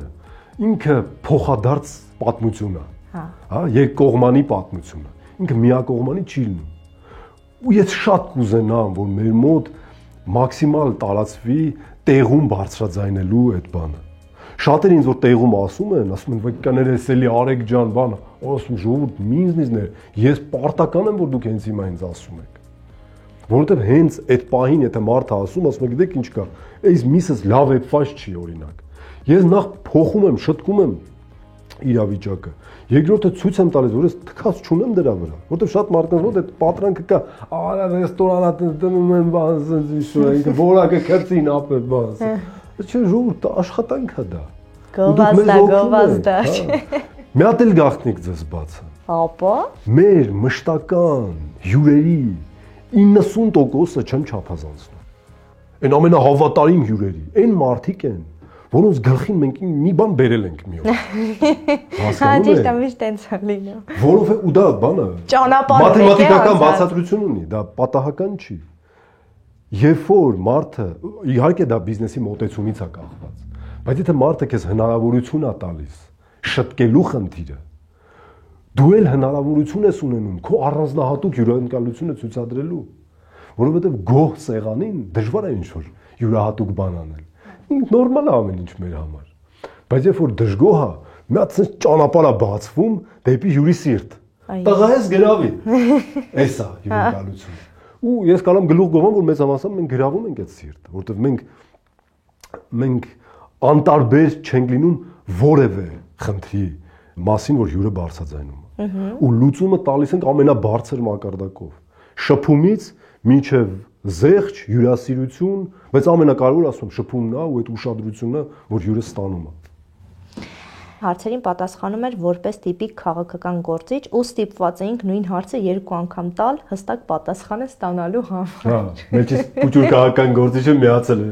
ինքը փոխադարձ պատմություն է։ Հա, երկկողմանի պատմություն է։ Ինքը միակողմանի չի լինում։ Ու ես շատ կուզենամ, որ մեր մոտ մաքսիմալ տարածվի տեղում բարձրաձայնելու այդ բանը։ Շատերը ինձ որ տեղում ասում են, վայ կներես էլի Արեգ ջան, բանը, ասում ժողովուրդ մինձնիզներ, ես պարտական եմ որ դուք հենց հիմա ինձ ասում եք։ Որովհետև հենց այդ պահին եթե մարդը ասում, ասում է գիտեք ինչ կա, այս միսս լավ էփված չի օրինակ։ Ես նախ փոխում եմ, շտկում եմ իրավիճակը։ Երկրորդը ցույց եմ տալիս, որ ես թքած չունեմ դրա վրա, որովհետև շատ մարդկանց մոտ այդ պատրանքը կա, արա ռեստորանա դնում են բան, ինչ-որ ինքը որակը քրծին ապեր բան։ Չէ, ժողովուրդ աշխատանք է դա։ Գովազդա։ Մի հատ էլ գաղտնիք ձեզ բացը։ Ապա մեր մշտական հյուրերի 90%-ը չեմ չափազանցնում։ Այն ամենահավատարիմ հյուրերի, այն մարդիկ են, որոնց գլխին մենք մի բան բերել ենք մի օր։ Հա, ճիշտ է, միշտ տենց է լինում։ Որովհետև ու դա բանը մաթեմատիկական բացատրություն ունի, դա պատահական չի։ Երբ որ մարդը, իհարկե դա բիզնեսի մոտեցումից է կախված, բայց եթե մարդը քեզ հնարավորություն է տալիս շտկելու խնդիրը, դու էլ հնարավորություն ես ունենում քո առանձնահատուկ հյուրընկալությունը ցույցադրելու, որովհետև գոհ սեղանին դժվար է ինչ-որ յուրահատուկ բան անել։ Նորմալ է ամեն ինչ մեր համար։ Բայց երբ որ դժգոհ է, մի հատ ճանապարհ է բացվում դեպի հյուրի սիրտ։ Տղա ես գրավի։ Էսա հյուրընկալությունը։ Ու ես կարող եմ գլուխ գովամ, որ մեծ համասամբ մենք գրավում ենք այդ սիրտը, որովհետև մենք անտարբեր չենք լինում որևէ խնդրի մասին, որ հյուրը բարձրաձայնում է։ Ու լուծումը տալիս ենք ամենաբարձր մակարդակով։ Շփումից մինչև զեղչ, հյուրասիրություն, բայց ամենակարևորը ասում եմ շփումն է ու այդ ուշադրությունն է, որ հյուրը ստանում է։ Հարցերին պատասխանում էր որպես տիպիկ քաղաքական գործիչ ու ստիպված էինք նույն հարցը 2 անգամ տալ հստակ պատասխանը ստանալու համար։ Հա, մեջից փոքր քաղաքական գործիչը միացել է,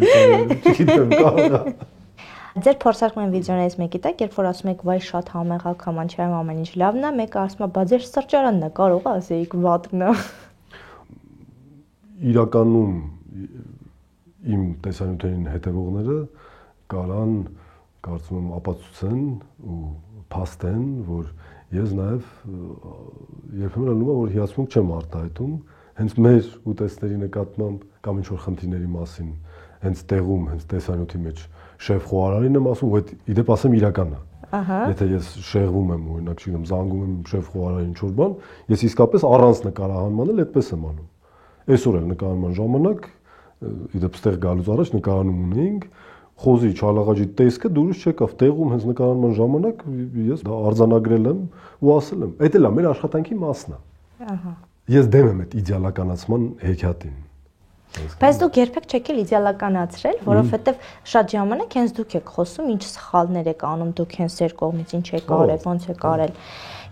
չգիտեմ կարող է։ Ձեր փորձարկման վիդեոներից մեկի տակ, երբ որ ասում եք վայ շատ համեղակ համանչայում ամեն ինչ լավն է, մեկը ասում է, բա ձեր սրճարանն է, կարող է ասեիք վատն է։ Իրականում իմ տեսանյութերին հետևողները կարան կարծում եմ ապացուցեն ու փաստեն, որ ես նաև երբեմն անում եմ, որ հիացմունք չեմ արտահայտում, հենց մեր ուտեստների նկատմամբ կամ ինչ-որ խնդիրների մասին, հենց տեղում, հենց տեսանյութի մեջ շեֆ խոհարարին եմ ասում, ու այդ իդեպ ասեմ իրականն է։ Եթե ես շեղվում եմ, օրինակ, չգիտեմ, զանգում եմ շեֆ խոհարարին ինչ-որ բան, ես իսկապես առանց նկարահանման էլ այդպես եմ անում։ Այսօր էլ նկարահանման ժամանակ, իդեպ ստեղ գալուց առաջ նկարահանում ունեինք, խոզի չալաղաջի տեսքը դուրս չեկավ, տեղում հենց նկարահանման ժամանակ ես դա արձանագրել եմ ու ասել եմ, այդ էլ է մեր աշխատանքի մասն է։ Ես դեմ եմ այդ իդեալականացման հեքիաթին։ Բայց դուք երբեք չեք էլ իդեալականացրել, որովհետև շատ ժամանակ հենց դուք եք խոսում, ինչ սխալներ եք անում, դուք հենց ձեր կողմից ինչ եք արել, ոնց եք արել։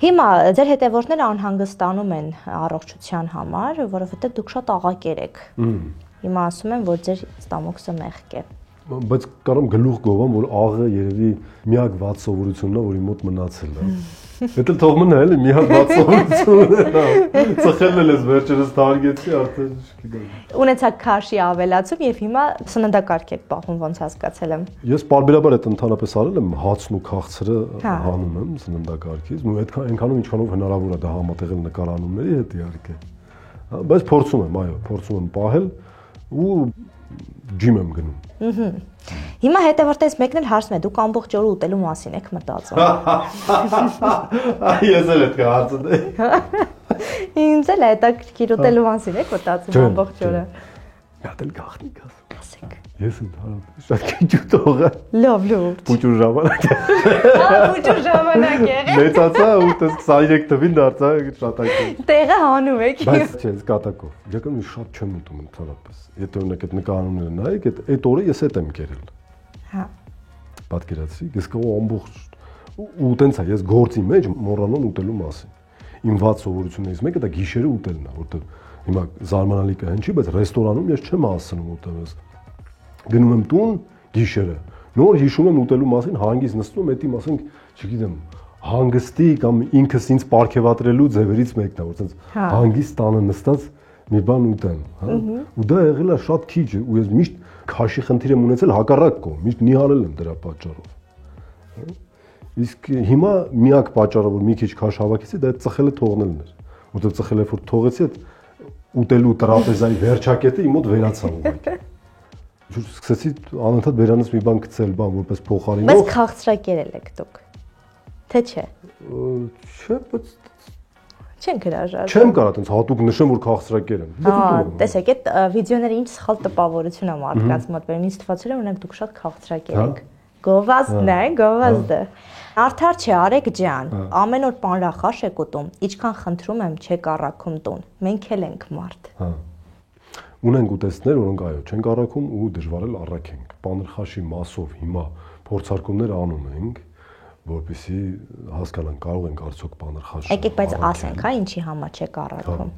Հիմա ձեր հետևորդները անհանգստանում են առողջության համար, որովհետև դուք շատ աղակեր եք։ Հիմա ասում են, որ ձեր ստամոքսը մեղք է։ Բայց կարող եմ գլուխ գովամ, որ աղը երևի միակ վատ սովորությունն է, որի մոտ մնացել է։ Դա թող մնա էլի մի հատ բացողություն։ Ծխելն ես վերջերս թարգեցի արդեն չգիտեմ։ Ունեցաք քաշի ավելացում եւ հիմա սննդակարգ եք պահում, ոնց հասկացել եմ։ Ես պարբերաբար այդ ընդհանրապես արել եմ հացն ու քաղցրը հանում եմ սննդակարգից, ու այդքան այնքանով ինչքանով հնարավոր է դա համատեղել նկարանումների հետ իհարկե։ Բայց փորձում եմ, այո, փորձում եմ պահել ու ջիմ եմ գնում։ Հիմա հետևորդից մեկն էլ հարցնում է, դուք ամբողջ օրը ուտելու մասին եք մտածում։ Ես էլ այդ հարցը։ Ինձ էլ հետաքրքիր ուտելու մասին եք մտածում ամբողջ օրը։ Հատել գախնիկ ասեք։ Ես ընդհանրապես շատ քիչ ուտող եմ։ Լավ։ Փուճուր ժամանակ։ Փուճուր ժամանակ եղել։ Մեծացա ու 23 թվին դարձա շատ այդպես։ Տեղը հանում եք։ Բայց չէ, կատակով։ Իրականում շատ չեմ ուտում ընդհանրապես։ Եթե օրինակ այդ նկարանումները նայեք, այդ օրը ես հետ եմ կերել։ Հա։ Պատկերացրի, ես կարող ամբողջ ու տենց է, ես գործի մեջ մոռանում ուտելու մասին։ Իմ ված սովորություններից մեկը դա գիշերը ուտելն է, որտեղ հիմա զարմանալի կհնչի, բայց ռեստորանում ես չեմ հասցնում ուտել։ Գնում եմ տուն գիշերը, նոր հիշում եմ ուտելու մասին, հանգիստ նստում եմ, էդի մասին, չգիտեմ, հանգստի կամ ինքս ինձ պարգևատրելու ձևերից մեկն է, որ ցած հանգիստ տանը նստած մի բան ուտեմ, հա։ Ու դա եղել է շատ քիչ, ու ես միշտ քաշի խնդիր եմ ունեցել հակառակ կողմ, միշտ նիհարել եմ դրա պատճառով։ Իսկ հիմա միակ պատճառը, որ մի քիչ քաշ հավաքեցի, դա այդ ծխելը թողնելն էր, որտեղ ծխելը որ թողեցի, այդ ուտելու տրապեզայի վերջակետը իմ մոտ վերացավ ուղղակի։ Սկսեցի անընդհատ բերանից մի բան գցել, բան որպես փոխարինող։ Բայց քաղցրակերել եք դուք։ Թե չէ։ Չէ, բայց չեն հրաժարվում։ Չեմ կարող այդպես հատուկ նշեմ, որ քաղցրակեր եմ։ Տեսեք, այդ վիդեոները ինչ սխալ տպավորություն է մարդկանց մոտ բերում։ Ինձ թվացել է, օրինակ դուք շատ քաղցրակեր եք։ Գովազդն է, գովազդը։ Արդար չէ, Արեգ ջան, ամեն օր պանրախաշ եք ուտում, ինչքան խնդրում եմ, չեք առաքում տուն։ Մենք էլ ենք մարդ։ Հա։ Ունենք ուտեստներ, որոնք այո, չենք առաքում ու դժվար էլ առաքենք։ Պանրխաշի մասով հիմա փորձարկումներ անում ենք, որպեսզի հասկանանք կարող ենք արդյոք պանրխաշ։ Եկեք, բայց ասենք, հա, ինչի համար չեք առաքում։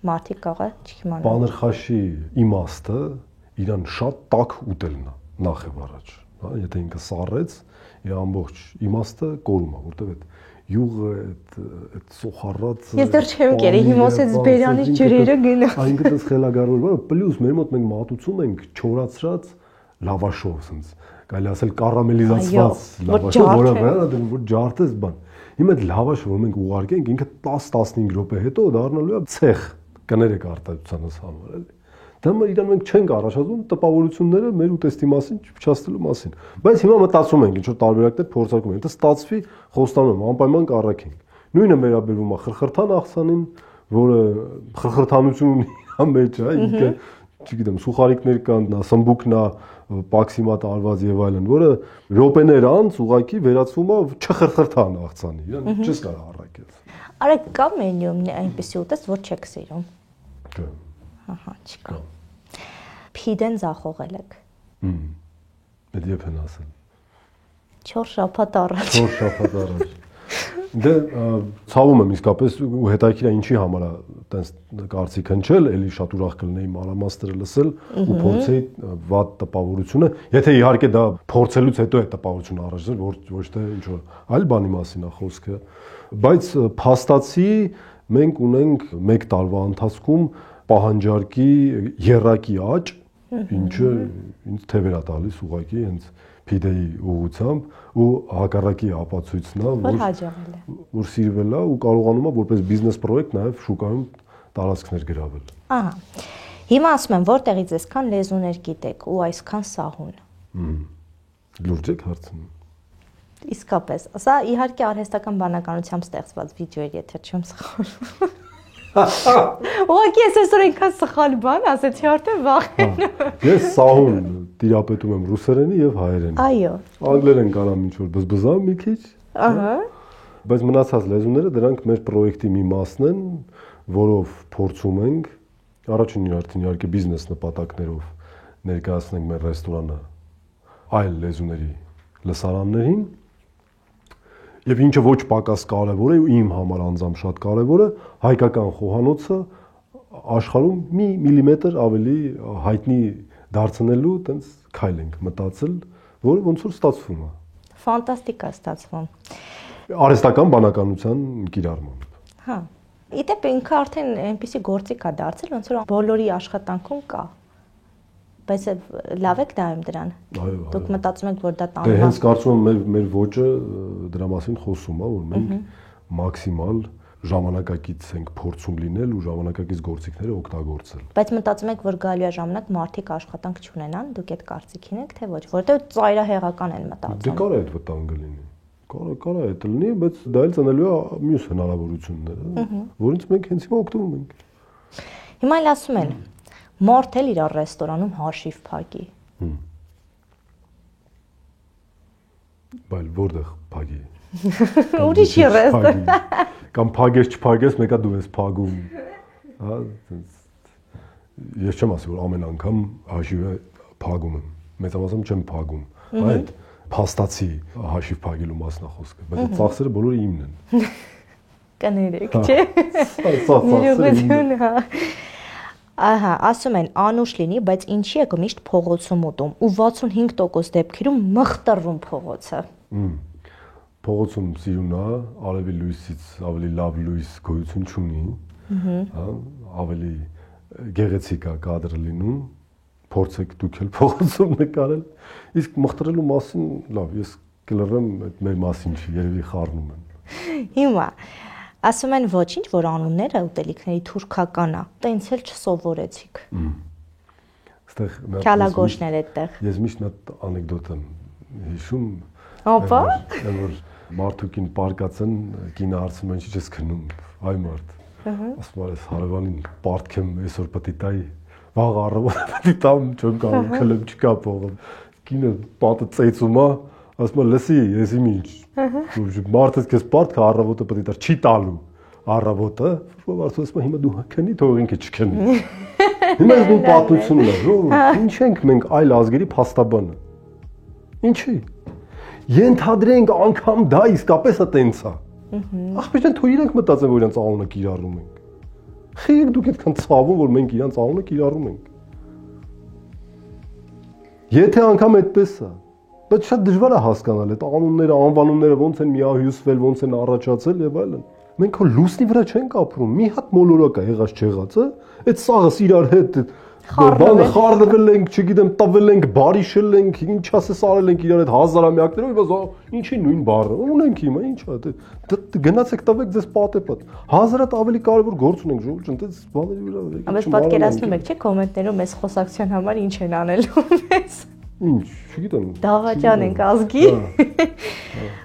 Մարդիկ կարող չիմանան։ Պանրխաշի իմաստը իրան շատ տաք ուտելն է, նախ եւ առաջ, հա, եթե ինքը սառեց, իր ամբողջ իմաստը կորում է, որտեղ այդ յուղը, այդ սոխառած Ես դեռ չեմ կերել, հիմա ասեց բերանից ջրերը գնա։ Այնինքն դες խելագարվոր, պլյուս մեր մոտ մենք մատուցում ենք չորացրած լավաշով, ասենց կարելի ասել կարամելիզացված լավաշով, որը վրա դնում որ ջարդես բան։ Հիմա այդ լավաշը, որ մենք ուղարկենք, ինքը 10-15 րոպե հետո դառնալու է ցեխ, կներեք արտադրությանս համար, էլի։ Դա իրան մենք չենք առաջադրում տպավորությունները մեր ուտեստի մասին չփչացնելու մասին։ Բայց հիմա մտածում ենք ինչ որ տարբերակներ փորձարկում ենք, դա ստացվի, խոստանում եմ, անպայման կառաքենք։ Նույնը վերաբերվում է խրխրթան աղցանին, որը խրխրթանություն ունի իր մեջ, հա, ինքը, չգիտեմ, սուխարիկներ կան, նա սմբուկն է, պաքսիմատ արված եւ այլն, որը րոպեներ անց ուղակի վերածվում է չխրխրթան աղցանի, իրան չես կարող առաքել։ Արեք կա մենյում այնպեսի ուտեստ, որ չեք սիրում։ Չէ։ Ահա, չկա։ Փիդեն ձախողել եք։ Այդ երբ են ասել։ 4 շաբաթ առաջ։ 4 շաբաթ առաջ։ Դե ցավում եմ իսկապես ու հետաքրքիր է ինչի համար է տենց կարծիք հնչել, էլի շատ ուրախ կլինեի մանրամասները լսել ու փորձեի վատ տպավորությունը, եթե իհարկե դա փորձելուց հետո է տպավորությունը առաջ, ոչ թե ինչ որ այլ բանի մասին է խոսքը, բայց փաստացի մենք ունենք 1 տարվա ընթացքում պահանջարկի եռակի աճ, ինչը ինձ թևեր է տալիս ուղղակի հենց փիդեի ուղղությամբ ու հակառակի ապացույցն է, որ սիրվել է ու կարողանում է որպես բիզնես պրոյեկտ նաև շուկայում տարածքներ գրավել։ Ահա։ Հիմա ասում եմ, որտեղից այսքան լեզուներ գիտեք ու այսքան սահուն։ Լուրջ եք հարցնում։ Իսկապես, սա իհարկե արհեստական բանականությամբ ստեղծված վիդեո էր, եթե չեմ սխալվում։ Ուղղակի ես այսօր այնքան սխալ բան ասեցի, արդեն վախենում։ Ես սահուն տիրապետում եմ ռուսերենի եւ հայերենի։ Այո։ Անգլերեն կարամ ինչ որ բզբզամ մի քիչ։ Ահա։ Բայց մնացած լեզուները դրանք մեր պրոյեկտի մի մասն են, որով փորձում ենք առաջին իհարկե բիզնես նպատակներով ներկայացնենք մեր ռեստորանը այլ լեզուների լսարաններին։ Եվ ինչը ոչ պակաս կարևոր է ու իմ համար անձամբ շատ կարևոր է, հայկական խոհանոցը աշխարհում մի միլիմետր ավելի հայտնի դարձնելու տենց քայլ ենք մտածել, որը ոնց որ ստացվում է։ Ֆանտաստիկ է ստացվում։ Արհեստական բանականության կիրառմամբ։ Հա։ Իդեպ ինքը արդեն այնպեսի գործիք է դարձել, ոնց որ բոլորի աշխատանքում կա։ Բայց լավ եք դայում դրան։ Դուք մտածում եք, որ դա տանում է։ Դե հենց կարծում եմ մեր ոճը դրա մասին խոսում է, որ մենք մաքսիմալ ժամանակակից ենք փորձում լինել ու ժամանակակից գործիքները օգտագործել։ Բայց մտածում եք, որ գալու է ժամանակ մարդիկ աշխատանք չունենան, դուք այդ կարծիքին եք, թե ոչ, որտեղ ծայրահեղական են մտածում։ Դե կարա այդ վտանգը լինի։ Կարա այդ լինի, բայց դա էլ ծնելու է մյուս հնարավորությունները, որից մենք հենց հիմա օգտվում ենք։ Հիմա էլ ասում են, մարդ էլ իր ռեստորանում հաշիվ փակի։ Բայց որտեղ փակի։ Ուրիշի ռեստորան։ Կամ փագես չփագես, մեկա դու ես փագում։ Հա, ես չեմ ասի, որ ամեն անգամ հաշիվը փագում եմ։ Մեծամասամբ չեմ փագում։ Այդ փաստացի հաշիվ փագելու մասն է խոսքը, բայց այդ ծախսերը բոլորը իմն են։ Կներեք, չէ։ Ներողություն, հա։ Ահա, ասում են անուշ լինի, բայց ինչի եք միշտ փողոցում ուտում ու 65% դեպքերում մխտրվում փողոցը։ Փողոցում սիրուն է, արևի լույսից ավելի լավ լույս գոյություն չունի, հա, ավելի գեղեցիկ է կադրը լինում, փորձեք դուք էլ փողոցում նկարել, իսկ մխտրելու մասին, լավ, ես կլռեմ այդ մեր մասին չի, երևի խառնում են։ Հիմա ասում են ոչինչ, որ անունները ուտելիքների թուրքական է, տենց էլ չսովորեցիք։ Այստեղ Քյալագոշներ այդտեղ։ Ես միշտ մի հատ անեկդոտ եմ հիշում։ Ապա որ մարդուկին պարկած են, կինը հարցում են, ինչի՞ ես քնում, այ մարդ։ Ասում եմ, հարևանին պարտքեմ այսօր պետք է տայի, վաղ առավոտ պետք է տամ, չեմ կարող քլեմ չկա փողը։ Կինը պատը ծեծում է, ասում է, լսի, ես իմ ինչ։ Մարդը քեզ պարտքը առավոտը պետք է տար, չի տալու առավոտը, ասում եմ, հիմա դու քնի, թող ինքը չքնի։ Հիմա ես մի պատմություն ունեմ, ինչ ենք մենք այլ ազգերի փաստաբանը։ Ինչի։ Ենթադրենք անգամ դա իսկապես է տենց է։ Ախպերն թող իրենք մտածեն, որ իրենց անունը կիրառում ենք։ Խիղ դուք այդքան ցավում, որ մենք իրենց անունը կիրառում ենք։ Եթե անգամ այդպես է, բայց շատ դժվար է հասկանալ այդ անունները, անվանումները ոնց են միահյուսվել, ոնց են առաջացել եւ այլն։ Մենք հո լուսնի վրա չենք ապրում։ Մի հատ մոլորակ է եղած չեղածը, այդ սաղս իրար հետ բանը խառնվել ենք, չգիտեմ, տվել ենք, բարիշել ենք, ինչ ասես արել ենք իրար հետ հազարամյակներով, բայց ինչի նույն բառը ունենք հիմա, ինչ է, գնացեք տվեք ձեզ պատեպատ։ Հազարատ ավելի կարևոր գործ ունենք ժողովուրդ, այնտեղ բաների վրա։ Բայց պատկերացնում եք, չէ՞, կոմենտներում այս խոսակցության համար ինչ են անելու մեզ։ Ինչ, չգիտեմ։ Դավաճան ենք ազգի։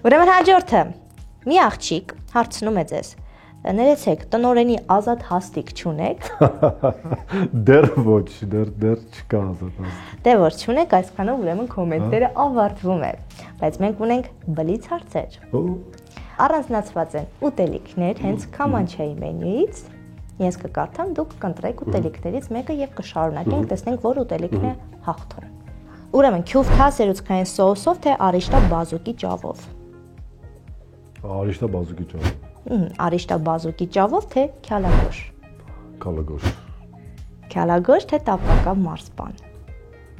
Ուրեմն հաջորդը։ Մի աղջիկ հարցնում է ձեզ. ներեցեք, տնորենի ազատ հաստիք չունեք։ Դեռ ոչ, դեռ չկա ազատ հաստիք։ Դե որ չունեք, այսքանով ուրեմն կոմենտները ավարտվում է, բայց մենք ունենք բլից հարցեր։ Առանձնացված են ուտելիքներ հենց Քամանչայի մենյուից։ Ես կկարդամ, դուք կընտրեք ուտելիքներից մեկը եւ կշարունակենք, տեսնենք, որ ուտելիքն է հաղթում։ Ուրեմն քյուֆթա սերուցքային սոուսով թե արիշտա բազուկի ճավով։ Արիշտա բազուկի ճավով։ Արիշտա բազուկի ճավով թե քյալագոշ։ Քալագոշ։ Քյալագոշ թե տապակա մարսպան։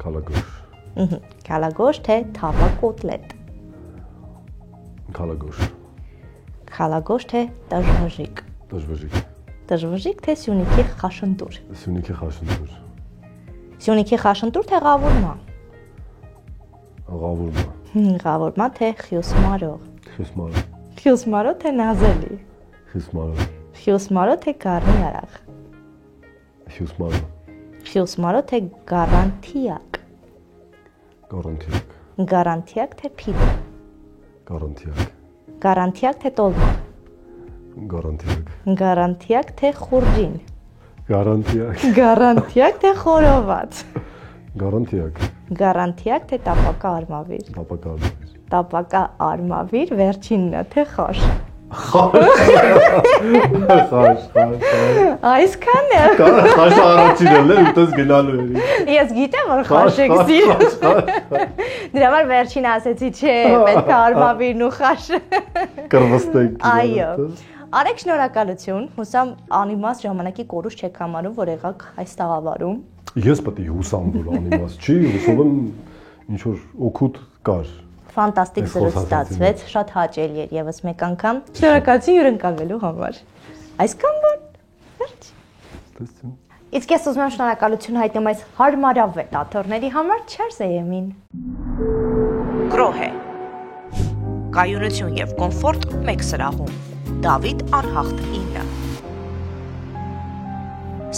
Քալագոշ։ Քյալագոշ թե թավա կոտլետ։ Քալագոշ։ Քալագոշ թե դժվժիկ։ Դժվժիկ։ Դժվժիկ թե սյունիքի խաշնդուր։ Սյունիքի խաշնդուր։ Սյունիքի խաշնդուր թե ղավուրմա։ Ղավուրմա։ Ղավուրմա թե խյուսմարո։ Խյուսմարո։ Խյուսմարո թե նազելի։ Խյուսմարո։ Խյուսմարո թե գառնի արաղ։ Խյուսմարո։ Խյուսմարո թե գարանտիակ։ Գարանտիակ։ Գարանտիակ թե փիլո։ Գարանտիակ։ Գարանտիակ թե տոլմա։ Գարանտիակ։ Գարանտիակ թե խուրջին։ Գարանտիակ։ Գարանտիակ թե խորոված։ Գարանտիակ։ Գարանտիակ թե տապակա արմավիր։ Տապակա արմավիր։ Տապակա արմավիր վերջինն է թե խաշ։ Խաշ։ Այսքան է։ Խաշը առաջինն է, ուտես գնալու է։ Ես գիտեմ, որ խաշ եք սիրում։ Դրա համար վերջին ասեցի, չէ, պետք է արմավիրն ու խաշը։ Կրվստենք։ Այո։ Արեք շնորհակալություն, հուսամ անիմաստ ժամանակի կորուս չեք համարում, որ եղաք այս տաղավարում։ Ես պետք է հուսամ, որ անիմաստ չի, հուսով եմ ինչ որ օգուտ կար։ Ֆանտաստիկ զրույց ստացվեց, շատ հաճելի էր եւս մեկ անգամ։ Շնորհակալություն հյուրընկալվելու համար։ Այսքան բան։ Վերջ։ Իսկ ես ուզում եմ շնորհակալություն հայտնել այս հարմարավետ աթոռների համար Չարսեյեմին։ Գրոհե։ Կայունություն եւ կոմֆորտ մեկ սրահում։ Դավիթ Անհախտ 9։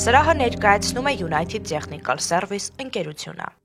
Սրահը ներկայացնում է United Technical Service ընկերությունը։